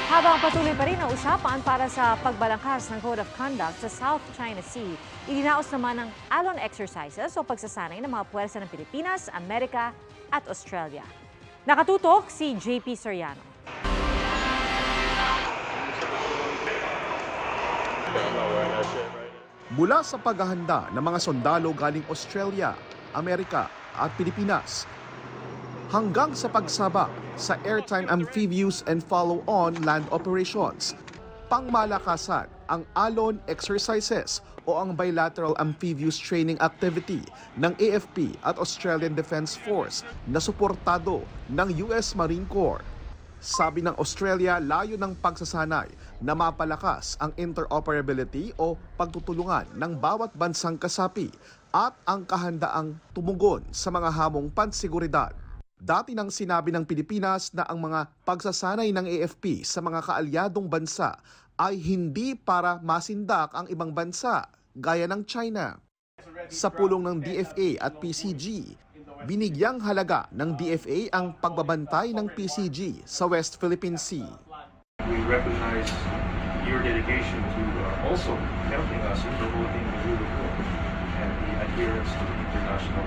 Habang patuloy pa rin ang usapan para sa pagbalangkas ng Code of Conduct sa South China Sea, idinaos naman ng Alon exercises o pagsasanay ng mga puwersa ng Pilipinas, Amerika at Australia. Nakatutok si JP Soriano. Mula sa paghahanda ng mga sundalo galing Australia, Amerika at Pilipinas, hanggang sa pagsabak sa airtime amphibious and follow-on land operations, pangmalakasan ang Alon exercises o ang bilateral amphibious training activity ng AFP at Australian Defence Force na suportado ng US Marine Corps. Sabi ng Australia, layo ng pagsasanay na mapalakas ang interoperability o pagtutulungan ng bawat bansang kasapi at ang kahandaang tumugon sa mga hamong pansiguridad. Dati nang sinabi ng Pilipinas na ang mga pagsasanay ng AFP sa mga kaalyadong bansa ay hindi para masindak ang ibang bansa gaya ng China. Sa pulong ng DFA at PCG, binigyang halaga ng DFA ang pagbabantay ng PCG sa West Philippine Sea. We recognize your dedication to also helping us in promoting the rule of law and the adherence to the international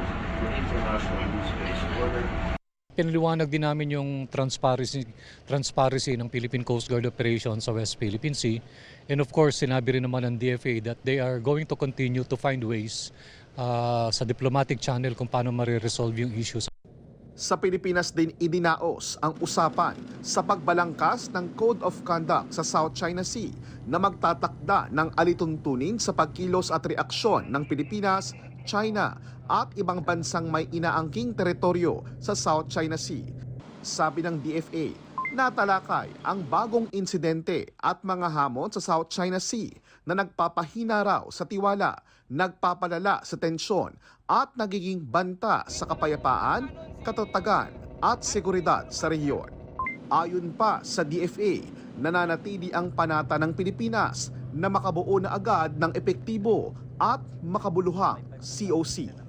rules-based order. Pinaliwanag din namin yung transparency ng Philippine Coast Guard operation sa West Philippine Sea. And of course, sinabi rin naman ng DFA that they are going to continue to find ways sa diplomatic channel kung paano mariresolve yung issues. Sa Pilipinas din idinaos ang usapan sa pagbalangkas ng Code of Conduct sa South China Sea na magtatakda ng alituntunin sa pagkilos at reaksyon ng Pilipinas, China at ibang bansang may inaangking teritoryo sa South China Sea. Sabi ng DFA, natalakay ang bagong insidente at mga hamon sa South China Sea na nagpapahina raw sa tiwala, nagpapalala sa tensyon at nagiging banta sa kapayapaan, katatagan at seguridad sa rehiyon. Ayon pa sa DFA, nananatili ang panata ng Pilipinas na makabuo na agad ng epektibo at makabuluhang COC.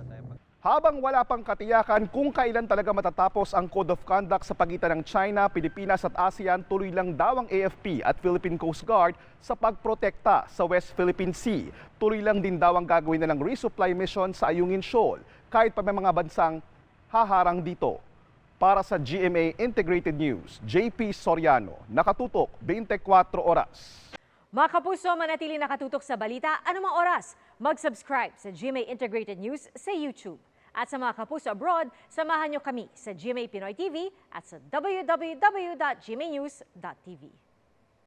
Habang wala pang katiyakan kung kailan talaga matatapos ang Code of Conduct sa pagitan ng China, Pilipinas at ASEAN, tuloy lang daw ang AFP at Philippine Coast Guard sa pagprotekta sa West Philippine Sea. Tuloy lang din daw ang gagawin na ng resupply mission sa Ayungin Shoal, kahit pa may mga bansang haharang dito. Para sa GMA Integrated News, JP Soriano, nakatutok 24 oras. Mga kapuso, manatili nakatutok sa balita anumang oras. Mag-subscribe sa GMA Integrated News sa YouTube. At sa mga kapuso abroad, samahan nyo kami sa GMA Pinoy TV at sa www.gmanews.tv.